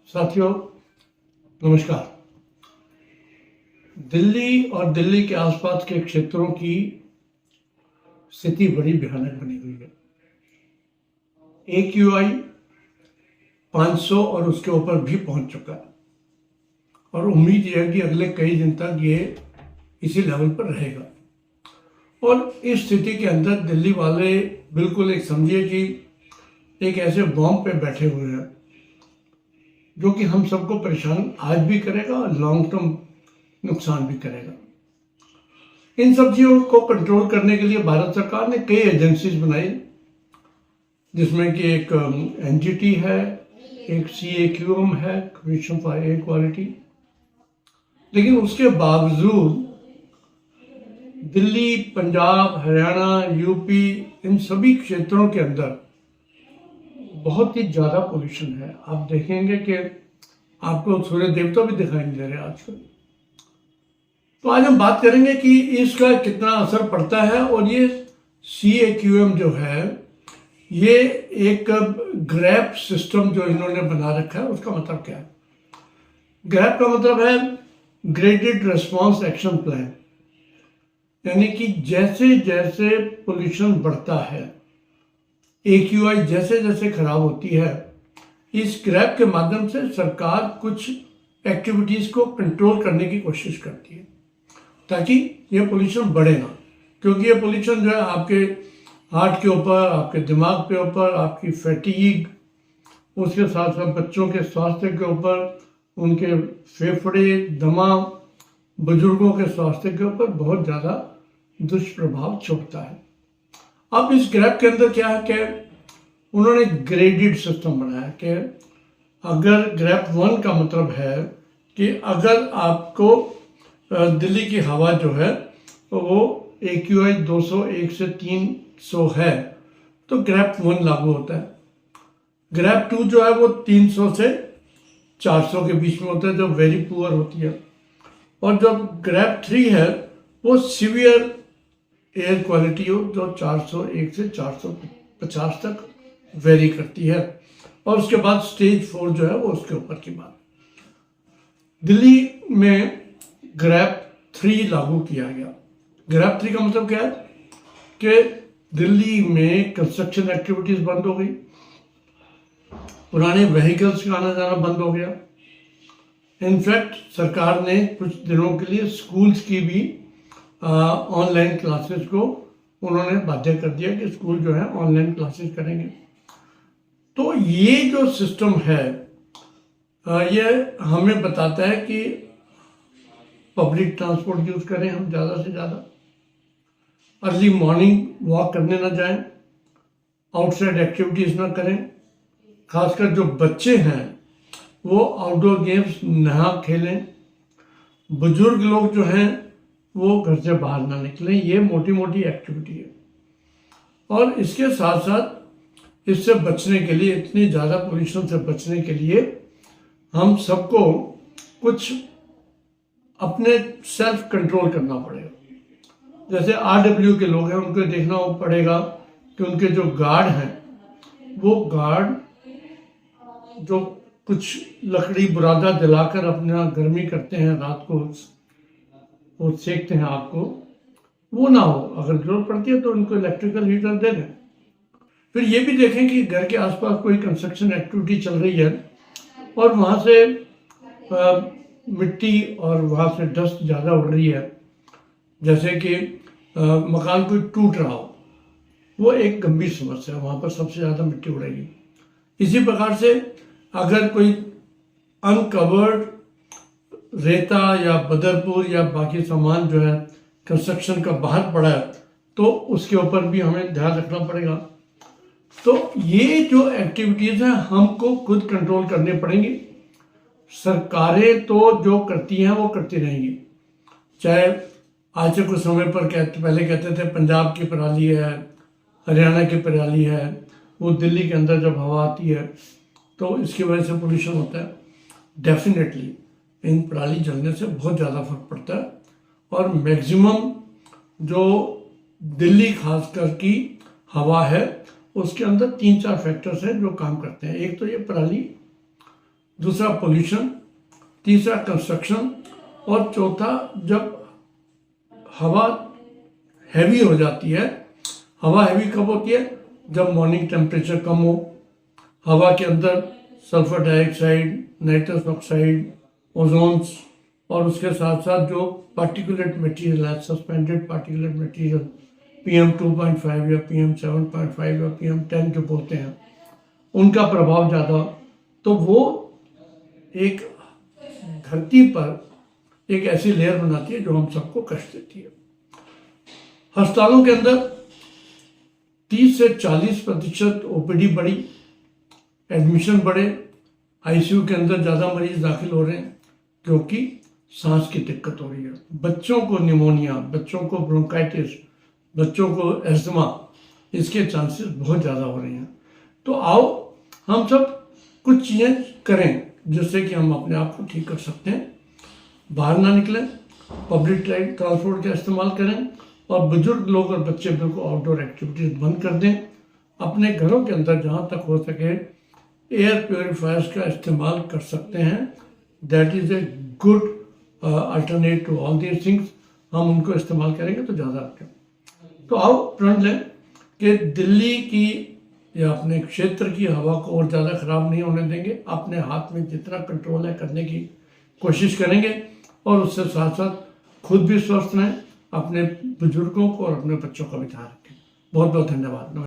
साथियों नमस्कार। दिल्ली और दिल्ली के आसपास के क्षेत्रों की स्थिति बड़ी भयानक बनी हुई है। AQI 500 और उसके ऊपर भी पहुंच चुका है और उम्मीद यह है कि अगले कई दिन तक ये इसी लेवल पर रहेगा। और इस स्थिति के अंदर दिल्ली वाले बिल्कुल एक समझिए कि एक ऐसे बॉम्ब पे बैठे हुए हैं जो कि हम सबको परेशान आज भी करेगा और लॉन्ग टर्म नुकसान भी करेगा। इन सब चीज़ों को कंट्रोल करने के लिए भारत सरकार ने कई एजेंसीज बनाई, जिसमें कि एक NGT है, एक CAQM है, कमीशन फॉर एयर क्वालिटी। लेकिन उसके बावजूद दिल्ली, पंजाब, हरियाणा, UP इन सभी क्षेत्रों के अंदर बहुत ही ज़्यादा पोल्यूशन है। आप देखेंगे कि आपको सूर्य देवता भी दिखाई नहीं दे रहे आजकल। तो आज हम बात करेंगे कि इसका कितना असर पड़ता है। और ये CAQM जो है, ये एक ग्रैप सिस्टम जो इन्होंने बना रखा है, उसका मतलब क्या है? ग्रैप का मतलब है ग्रेडेड रिस्पॉन्स एक्शन प्लान, यानी कि जैसे जैसे पोल्यूशन बढ़ता है, AQI जैसे जैसे खराब होती है, इस ग्रैप के माध्यम से सरकार कुछ एक्टिविटीज़ को कंट्रोल करने की कोशिश करती है ताकि ये पोल्यूशन बढ़े ना। क्योंकि ये पोल्यूशन जो है आपके हार्ट के ऊपर, आपके दिमाग के ऊपर, आपकी फैटीग, उसके साथ साथ बच्चों के स्वास्थ्य के ऊपर, उनके फेफड़े, दमा, बुजुर्गों के स्वास्थ्य के ऊपर बहुत ज़्यादा दुष्प्रभाव छोड़ता है। अब इस ग्रैप के अंदर क्या है कि उन्होंने ग्रेडेड सिस्टम बनाया कि अगर ग्रैप 1 का मतलब है कि अगर आपको दिल्ली की हवा जो है तो वो AQI 201 से 300 है तो ग्रैप 1 लागू होता है। ग्रैप 2 जो है वो 300 से 400 के बीच में होता है, जो वेरी पुअर होती है। और जो ग्रैप 3 है वो सीवियर एयर क्वालिटी हो, जो 401 से 450 तक वेरी करती है। और उसके बाद स्टेज 4 जो है वो उसके ऊपर की बात। दिल्ली में ग्रैप 3 लागू किया गया। ग्रैप 3 का मतलब क्या है कि दिल्ली में कंस्ट्रक्शन एक्टिविटीज बंद हो गई, पुराने व्हीकल्स का आना जाना बंद हो गया। इनफैक्ट सरकार ने कुछ दिनों के लिए स्कूल्स की भी ऑनलाइन क्लासेस को उन्होंने बाध्य कर दिया कि स्कूल जो है ऑनलाइन क्लासेस करेंगे। तो ये जो सिस्टम है ये हमें बताता है कि पब्लिक ट्रांसपोर्ट यूज करें हम ज़्यादा से ज़्यादा, अर्ली मॉर्निंग वॉक करने ना जाएं, आउटसाइड एक्टिविटीज़ ना करें। खासकर जो बच्चे हैं वो आउटडोर गेम्स ना खेलें, बुजुर्ग लोग जो हैं वो घर से बाहर ना निकलें। ये मोटी मोटी एक्टिविटी है। और इसके साथ साथ इससे बचने के लिए, इतनी ज़्यादा पोल्यूशन से बचने के लिए हम सबको कुछ अपने सेल्फ कंट्रोल करना पड़ेगा। जैसे RW के लोग हैं, उनको देखना पड़ेगा कि उनके जो गार्ड हैं वो गार्ड जो कुछ लकड़ी बुरादा जलाकर अपना गर्मी करते हैं, रात को वो सेकते हैं आग को, वो ना हो। अगर जरूरत पड़ती है तो उनको इलेक्ट्रिकल हीटर दे दें। फिर ये भी देखें कि घर के आसपास कोई कंस्ट्रक्शन एक्टिविटी चल रही है और वहाँ से मिट्टी और वहाँ से डस्ट ज़्यादा उड़ रही है, जैसे कि मकान कोई टूट रहा हो, वो एक गंभीर समस्या है, वहाँ पर सबसे ज़्यादा मिट्टी उड़ेगी। इसी प्रकार से अगर कोई अनकवर्ड रेता या बदरपुर या बाकी सामान जो है कंस्ट्रक्शन का बाहर पड़ा है तो उसके ऊपर भी हमें ध्यान रखना पड़ेगा। तो ये जो एक्टिविटीज़ हैं हमको खुद कंट्रोल करने पड़ेंगी। सरकारें तो जो करती हैं वो करती रहेंगी। चाहे आज से कुछ समय पर पहले कहते थे पंजाब की पराली है, हरियाणा की पराली है, वो दिल्ली के अंदर जब हवा आती है तो इसकी वजह से पोल्यूशन होता है। डेफिनेटली इन पराली जलने से बहुत ज़्यादा फर्क पड़ता है। और मैक्सिमम जो दिल्ली खासकर की हवा है उसके अंदर 3-4 फैक्टर्स हैं जो काम करते हैं। एक तो ये पराली, दूसरा पोल्यूशन, तीसरा कंस्ट्रक्शन, और चौथा जब हवा हैवी हो जाती है। हवा हैवी कब होती है? जब मॉर्निंग टेम्परेचर कम हो, हवा के अंदर सल्फर डाइऑक्साइड, नाइट्रस ऑक्साइड, ओजोन्स, और उसके साथ साथ जो पार्टिकुलेट मटेरियल है, सस्पेंडेड पार्टिकुलेट मटेरियल, PM 2.5 या PM 7.5 या PM 10 जो बोलते हैं, उनका प्रभाव ज़्यादा, तो वो एक धरती पर एक ऐसी लेयर बनाती है जो हम सबको कष्ट देती है। अस्पतालों के अंदर 30 से 40% OPD बढ़ी, एडमिशन बढ़े, ICU के अंदर ज़्यादा मरीज दाखिल हो रहे हैं क्योंकि सांस की दिक्कत हो रही है। बच्चों को निमोनिया, बच्चों को ब्रोंकाइटिस, बच्चों को एस्थमा, इसके चांसेस बहुत ज़्यादा हो रहे हैं। तो आओ हम सब कुछ चीज़ें करें जिससे कि हम अपने आप को ठीक कर सकते हैं। बाहर ना निकलें, पब्लिक ट्रांसपोर्ट का इस्तेमाल करें, और बुजुर्ग लोग और बच्चे बिल्कुल आउटडोर एक्टिविटीज़ बंद कर दें। अपने घरों के अंदर जहाँ तक हो सके एयर प्योरीफायर्स का इस्तेमाल कर सकते हैं। That is a good alternate to all these things. हम उनको इस्तेमाल करेंगे तो ज़्यादा अच्छा। तो आओ प्रण लें कि दिल्ली की या अपने क्षेत्र की हवा को और ज़्यादा ख़राब नहीं होने देंगे। अपने हाथ में जितना कंट्रोल है करने की कोशिश करेंगे, और उससे साथ साथ खुद भी स्वस्थ रहें, अपने बुजुर्गों को और अपने बच्चों का भी ध्यान रखें। बहुत बहुत धन्यवाद।